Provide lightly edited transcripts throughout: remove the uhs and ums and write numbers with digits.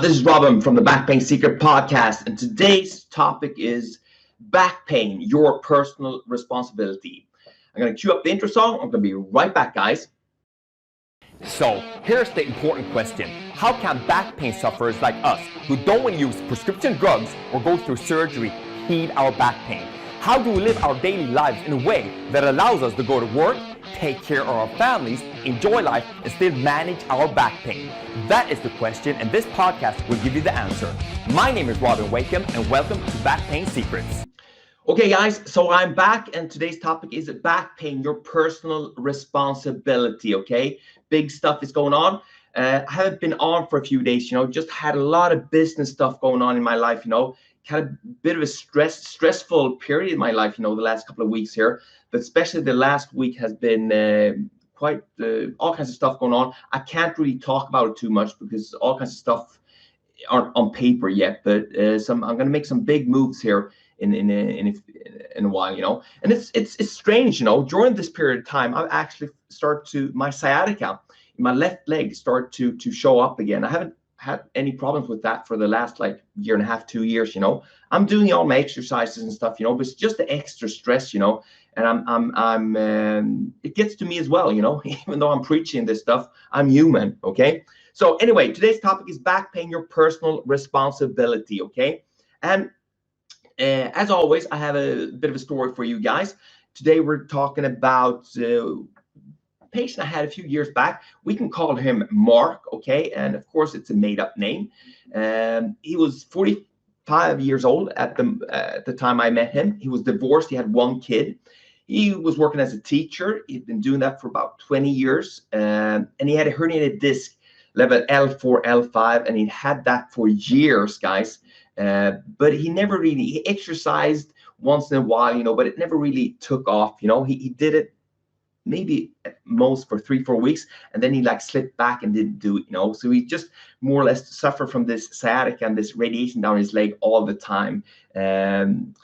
This is Robin from the Back Pain Secret Podcast, and today's topic is back pain, your personal responsibility. I'm going to cue up the intro song. I'm going to be right back, guys. So here's the important question. How can back pain sufferers like us, who don't want to use prescription drugs or go through surgery, heal our back pain? How do we live our daily lives in a way that allows us to go to work, take care of our families, enjoy life, and still manage our back pain? That is the question, and this podcast will give you the answer. My name is Robin Wakeham, and welcome to Back Pain Secrets. Okay, guys, so I'm back, and today's topic is back pain, your personal responsibility, okay? Big stuff is going on. I haven't been on for a few days, just had a lot of business stuff going on in my life, had a bit of a stressful period in my life, the last couple of weeks here, but especially the last week has been quite all kinds of stuff going on. I can't really talk about it too much because all kinds of stuff aren't on paper yet, but I'm going to make some big moves here in a while, and it's strange, during this period of time, I've actually my sciatica in my left leg start to show up again. I haven't had any problems with that for the last year and a half, 2 years. I'm doing all my exercises and stuff, but it's just the extra stress, and I'm it gets to me as well, even though I'm preaching this stuff, I'm human. Okay, so anyway, today's topic is back pain, your personal responsibility. Okay, and as always, I have a bit of a story for you guys. Today we're talking about patient I had a few years back. We can call him Mark, okay? And of course, it's a made-up name. He was 45 years old at the time I met him. He was divorced. He had one kid. He was working as a teacher. He'd been doing that for about 20 years. And he had a herniated disc, level L4, L5, and he'd had that for years, guys. But he exercised once in a while, but it never really took off. He did it maybe at most for 3-4 weeks, and then he slipped back and didn't do it, so he just more or less suffered from this sciatica and this radiation down his leg all the time. And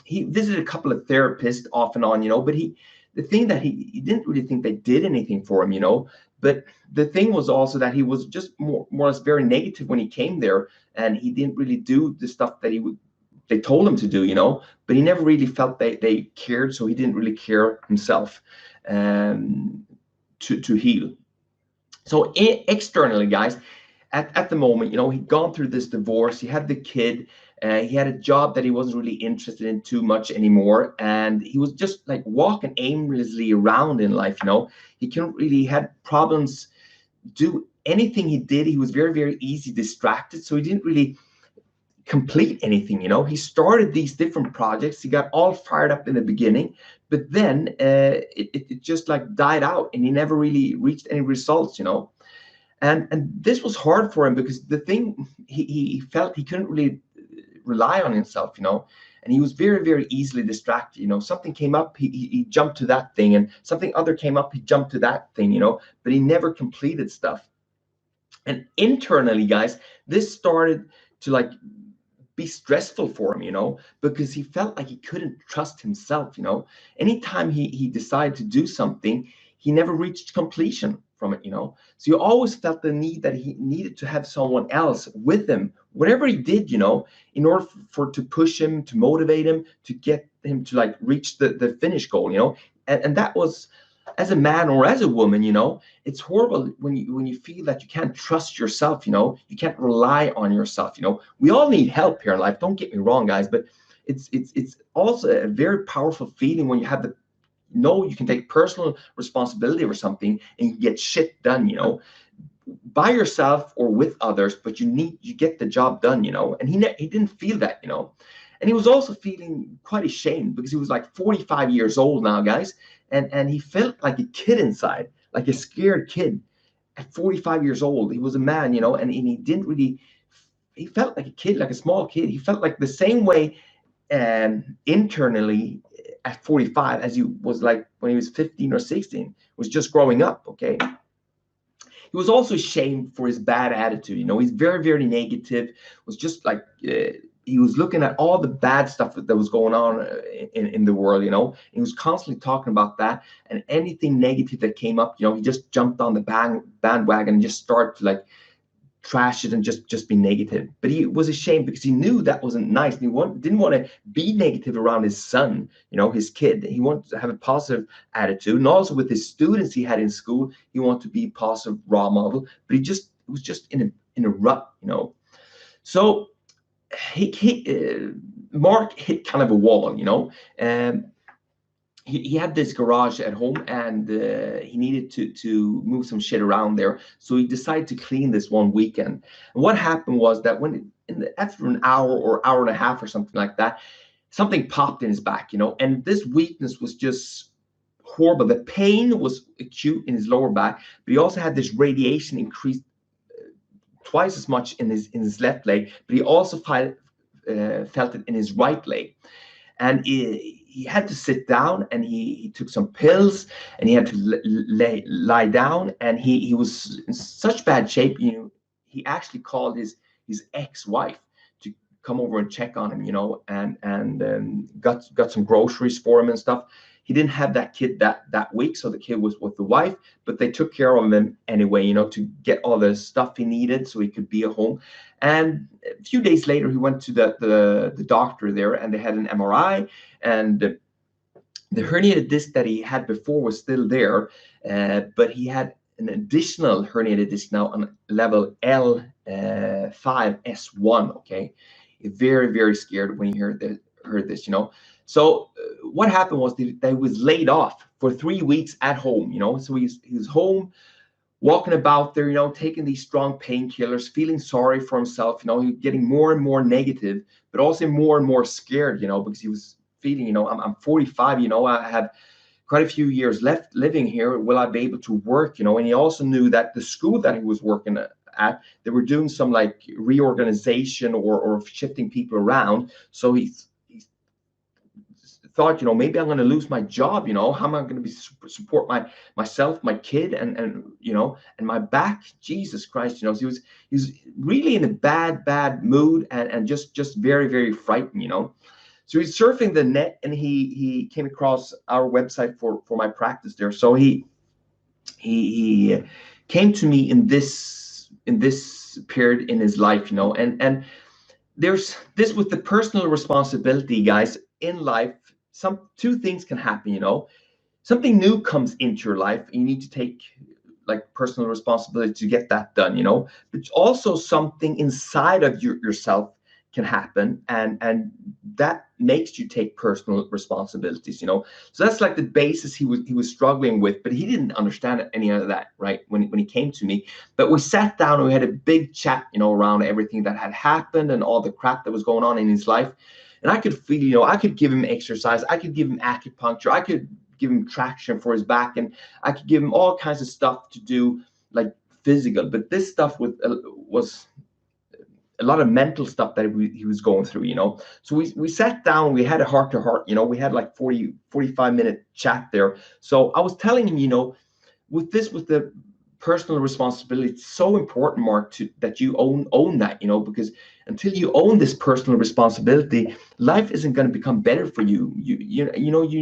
he visited a couple of therapists off and on, but the thing that he didn't really think they did anything for him, but the thing was also that he was just more or less very negative when he came there, and he didn't really do the stuff that they told him to do, but he never really felt they cared, so he didn't really care himself to heal. So externally, guys, at the moment, he'd gone through this divorce, he had the kid, he had a job that he wasn't really interested in too much anymore, and he was just walking aimlessly around in life. He couldn't really, had problems do anything he did. He was very, very easy distracted, so he didn't really complete anything. He started these different projects. He got all fired up in the beginning, but then it just died out, and he never really reached any results. And this was hard for him because the thing, he felt he couldn't really rely on himself, and he was very, very easily distracted. Something came up, he jumped to that thing, and something other came up, he jumped to that thing, but he never completed stuff. And internally, guys, this started to be stressful for him, because he felt like he couldn't trust himself. Anytime he decided to do something, he never reached completion from it. So he always felt the need that he needed to have someone else with him, whatever he did, in order to push him, to motivate him, to get him to reach the finish goal. And that was, as a man or as a woman, it's horrible when you feel that you can't trust yourself, you can't rely on yourself. We all need help here in life, don't get me wrong, guys, but it's also a very powerful feeling when you have you can take personal responsibility over something and you get shit done, by yourself or with others, but you get the job done, and he didn't feel that, and he was also feeling quite ashamed because he was 45 years old now, guys. And he felt like a kid inside, like a scared kid at 45 years old. He was a man, and he didn't really, he felt like a kid, like a small kid. He felt like the same way internally at 45 as he was when he was 15 or 16, was just growing up, okay? He was also ashamed for his bad attitude. He's very, very negative, was just he was looking at all the bad stuff that was going on in the world, He was constantly talking about that, and anything negative that came up, he just jumped on the bandwagon and just started to trash it and just be negative. But he was ashamed because he knew that wasn't nice, and he didn't want to be negative around his son, his kid. He wanted to have a positive attitude, and also with his students he had in school, he wanted to be a positive role model. But he was just in a rut. So Mark hit kind of a wall. He had this garage at home, and he needed to move some shit around there. So he decided to clean this one weekend. And what happened was that after an hour or hour and a half or something like that, something popped in his back, and this weakness was just horrible. The pain was acute in his lower back, but he also had this radiation increased twice as much in his left leg, but he also felt it in his right leg. And he had to sit down, and he took some pills, and he had to lie down, and he was in such bad shape. He actually called his ex-wife to come over and check on him, and got some groceries for him and stuff. He didn't have that kid that week, so the kid was with the wife, but they took care of him anyway, to get all the stuff he needed so he could be at home. And a few days later, he went to the doctor there, and they had an MRI, and the herniated disc that he had before was still there, but he had an additional herniated disc now on level L5S1. Okay, very, very scared when he heard this. So what happened was that he was laid off for 3 weeks at home. So he was home, walking about there, taking these strong painkillers, feeling sorry for himself. He was getting more and more negative, but also more and more scared. Because he was feeling, I'm 45. I have quite a few years left living here. Will I be able to work? And he also knew that the school that he was working at, they were doing some like reorganization or shifting people around. So he thought, maybe I'm going to lose my job. How am I going to support myself, my kid, and my back? Jesus Christ, he was really in a bad mood, and just very, very frightened. So he's surfing the net, and he came across our website for my practice there. So he came to me in this period in his life, and there's this with the personal responsibility, guys, in life. Two things can happen. Something new comes into your life, and you need to take like personal responsibility to get that done. But also something inside of yourself can happen, and that makes you take personal responsibilities. So that's like the basis he was struggling with, but he didn't understand any of that, right, when he came to me. But we sat down and we had a big chat, around everything that had happened and all the crap that was going on in his life. And I could feel, I could give him exercise, I could give him acupuncture, I could give him traction for his back, and I could give him all kinds of stuff to do, like physical. But this stuff was a lot of mental stuff that he was going through. So we sat down, we had a heart to heart. We had like 45-minute chat there. So I was telling him, with the personal responsibility, it's so important, Mark, that you own that, because until you own this personal responsibility, life isn't going to become better for you. You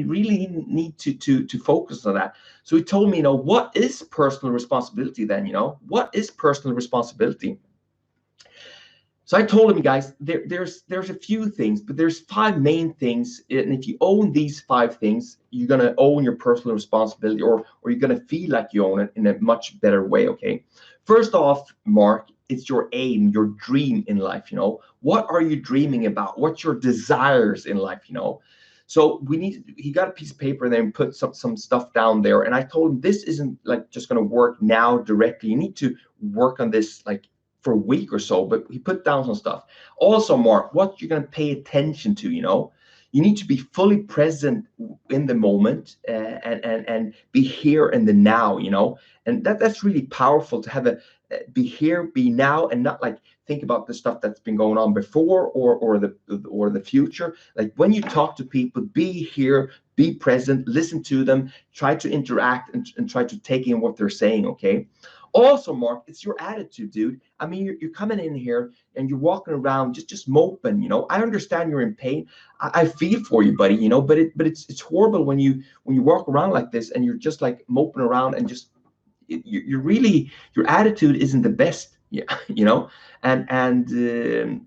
really need to focus on that. So he told me, what is personal responsibility then? What is personal responsibility? So I told him, guys, there's a few things, but there's 5 main things. And if you own these 5 things, you're going to own your personal responsibility, or you're going to feel like you own it in a much better way. Okay. First off, Mark, it's your aim, your dream in life. What are you dreaming about? What's your desires in life? So he got a piece of paper and then put some stuff down there. And I told him, this isn't like just going to work now directly. You need to work on this like for a week or so. But he put down some stuff. Also, Mark, what you're going to pay attention to, you need to be fully present in the moment, and be here in the now, and that's really powerful to have be here, be now, and not like think about the stuff that's been going on before or the future. Like when you talk to people, be here, be present, listen to them, try to interact and try to take in what they're saying. Okay. Also, Mark, it's your attitude, dude. I mean, you're coming in here and you're walking around just moping. I understand you're in pain. I feel for you, buddy. But it's horrible when you walk around like this and you're just like moping around and just your attitude isn't the best. Yeah, and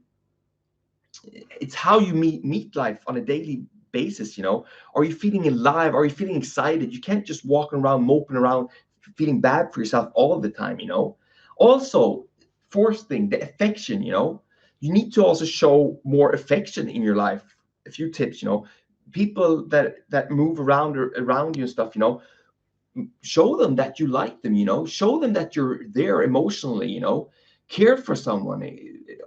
it's how you meet life on a daily basis. Are you feeling alive? Are you feeling excited? You can't just walk around moping around feeling bad for yourself all the time. Also, fourth thing, the affection. You need to also show more affection in your life. A few tips. People that move around you and stuff. Show them that you like them. Show them that you're there emotionally. Care for someone.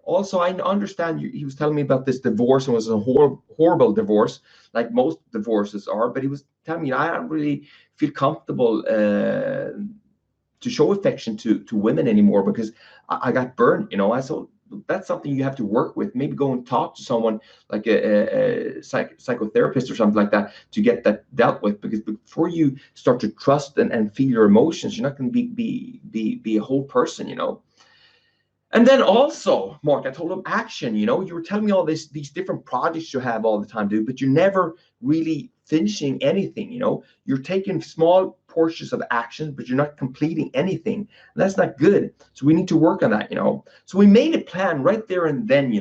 Also, I understand he was telling me about this divorce, and it was a horrible divorce, like most divorces are, but he was telling me, I don't really feel comfortable to show affection to women anymore because I got burned. I saw that's something you have to work with. Maybe go and talk to someone like a psychotherapist or something like that to get that dealt with. Because before you start to trust and feel your emotions, you're not going to be a whole person. And then also, Mark, I told him action. You were telling me all these different projects you have all the time, dude, but you're never really finishing anything. You're taking small portions of action, but you're not completing anything. And that's not good. So we need to work on that. So we made a plan right there and then.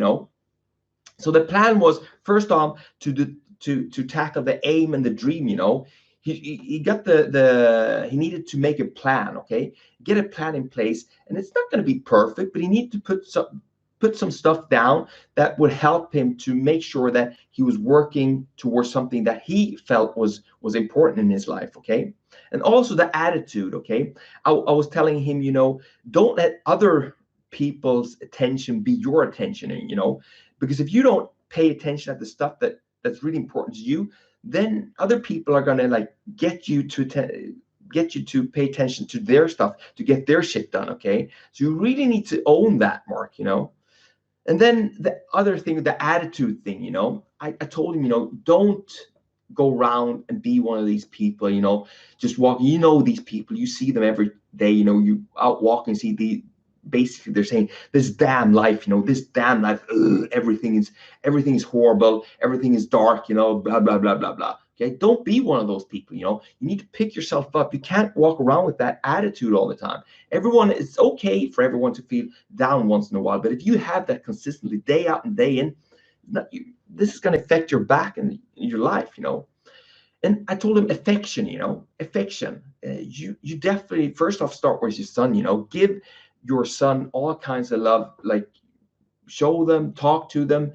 So the plan was first off to tackle the aim and the dream. He got he needed to make a plan, okay? Get a plan in place, and it's not going to be perfect, but he needed to put some stuff down that would help him to make sure that he was working towards something that he felt was important in his life, okay? And also the attitude, okay? I was telling him, don't let other people's attention be your attention. Because if you don't pay attention at the stuff that's really important to you, then other people are going to like get you to pay attention to their stuff to get their shit done. Okay, so you really need to own that, Mark. And then the other thing, the attitude thing. I told him, don't go around and be one of these people, just walk. These people, you see them every day. You out walking, see basically they're saying this damn life, this damn life, ugh, everything is horrible, everything is dark, blah blah blah blah blah. Okay, don't be one of those people. You need to pick yourself up. You can't walk around with that attitude all the time. It's okay for everyone to feel down once in a while, but if you have that consistently day out and day in, this is going to affect your back and your life. And I told him affection. You definitely first off start with your son. Give your son all kinds of love, like show them, talk to them,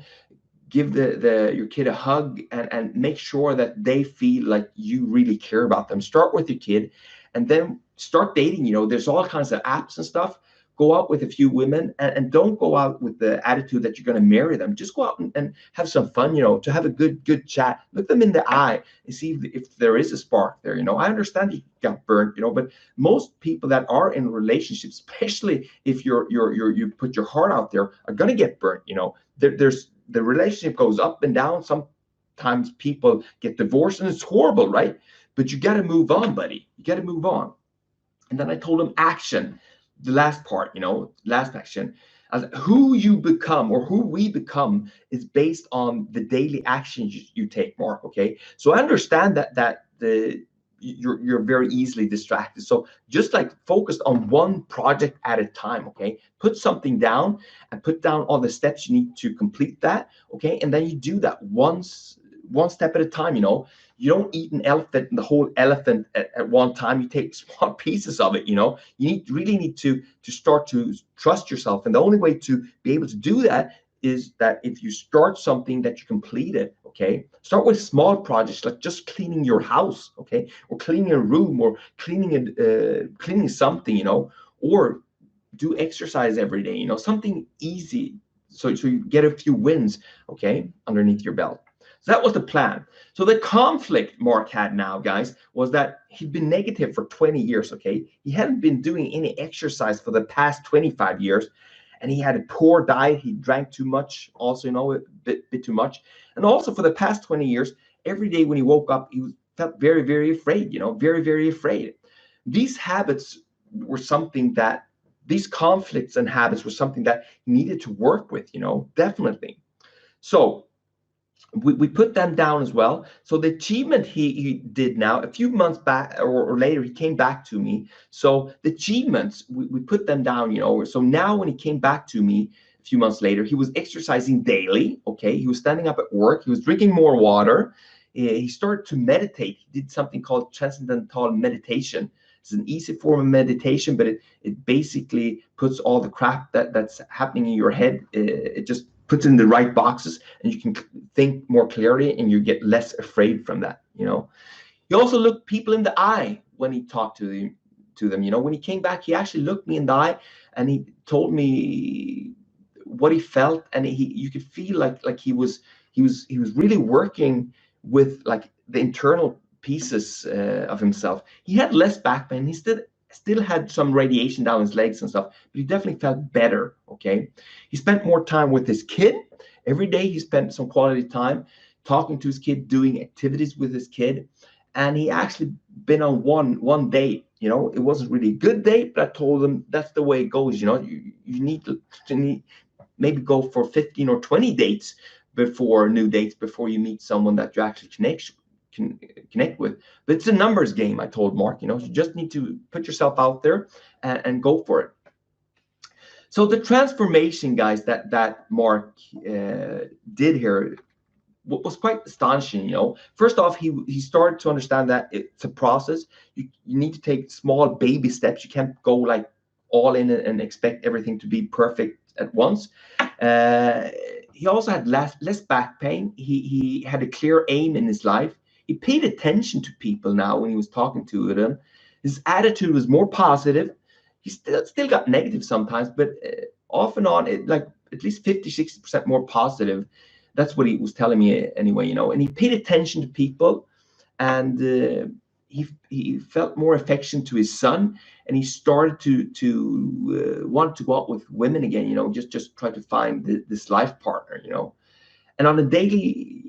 give your kid a hug, and make sure that they feel like you really care about them. Start with your kid, and then start dating. There's all kinds of apps and stuff. Go out with a few women, and don't go out with the attitude that you're going to marry them. Just go out and have some fun, to have a good chat. Look them in the eye and see if there is a spark there. I understand you got burnt, but most people that are in relationships, especially if you put your heart out there, are going to get burnt. There's the relationship goes up and down. Sometimes people get divorced, and it's horrible, right? But you got to move on, buddy. You got to move on. And then I told him action, the last part, last action. Who you become or who we become is based on the daily actions you take, Mark. Okay, so I understand that you're very easily distracted. So just like focus on one project at a time. Okay, put something down and put down all the steps you need to complete that. Okay, and then you do that one step at a time. You don't eat an elephant, the whole elephant at one time. You take small pieces of it. You really need to start to trust yourself, and the only way to be able to do that is that if you start something that you complete it. Okay, start with small projects like just cleaning your house, okay, or cleaning a room, or cleaning something, or do exercise every day, something easy, so you get a few wins, okay, underneath your belt. So that was the plan. So the conflict Mark had now, guys, was that he'd been negative for 20 years, okay? He hadn't been doing any exercise for the past 25 years, and he had a poor diet. He drank too much, also, a bit too much. And also for the past 20 years, every day when he woke up, he felt very, very afraid, very, very afraid. These habits were something that, these conflicts and habits were something that he needed to work with, definitely. So we put them down as well. So the achievement he did now, a few months back or later, he came back to me. So the achievements, we put them down, you know. So now when he came back to me a few months later, he was exercising daily, okay? He was standing up at work. He was drinking more water. He started to meditate. He did something called transcendental meditation. It's an easy form of meditation, but it basically puts all the crap that's happening in your head. It just puts in the right boxes, and you can think more clearly, and you get less afraid from that, you know. He also looked people in the eye when he talked to them, you know. When he came back, he actually looked me in the eye, and he told me what he felt, and you could feel like he was really working with like the internal pieces of himself. He had less back pain. He still had some radiation down his legs and stuff, but he definitely felt better, okay? He spent more time with his kid. Every day he spent some quality time talking to his kid, doing activities with his kid. And he actually been on one date, you know. It wasn't really a good date, but I told him that's the way it goes, you know. You need to maybe go for 15 or 20 dates before you meet someone that you actually connect with. But it's a numbers game, I told Mark, you know. You just need to put yourself out there and go for it. So the transformation, guys, that Mark did here was quite astonishing, you know. First off, he started to understand that it's a process. You need to take small baby steps. You can't go like all in and expect everything to be perfect at once. He also had less back pain. He had a clear aim in his life. He paid attention to people now when he was talking to them. His attitude was more positive. He still got negative sometimes, but off and on, like at least 50-60% more positive. That's what he was telling me anyway, you know. And he paid attention to people, and he felt more affection to his son, and he started to want to go out with women again, you know, just try to find this life partner, you know. And on a daily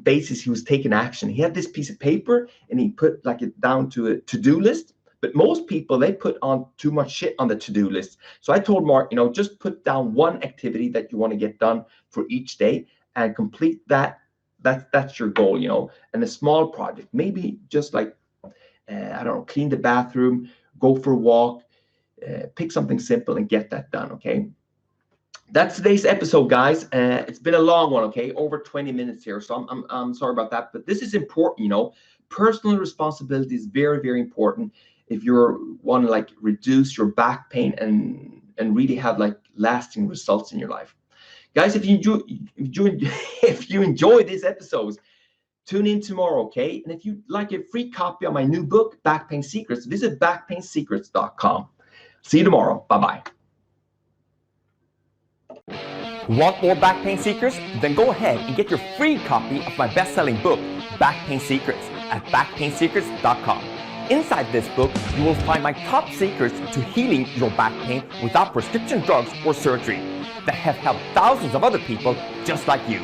basis, he was taking action. He had this piece of paper, and he put like it down to a to-do list. But most people, they put on too much shit on the to-do list. So I told Mark, you know, just put down one activity that you want to get done for each day and complete that. That's your goal, you know. And a small project, maybe just like, I don't know, clean the bathroom, go for a walk, pick something simple and get that done, okay? That's today's episode, guys. It's been a long one, okay? Over 20 minutes here, so I'm sorry about that. But this is important, you know. Personal responsibility is very, very important if you want to like reduce your back pain and really have like lasting results in your life. Guys, if you enjoy these episodes, tune in tomorrow, okay? And if you'd like a free copy of my new book, Back Pain Secrets, visit backpainsecrets.com. See you tomorrow. Bye-bye. Want more back pain secrets? Then go ahead and get your free copy of my best-selling book, Back Pain Secrets, at backpainsecrets.com. Inside this book, you will find my top secrets to healing your back pain without prescription drugs or surgery that have helped thousands of other people just like you.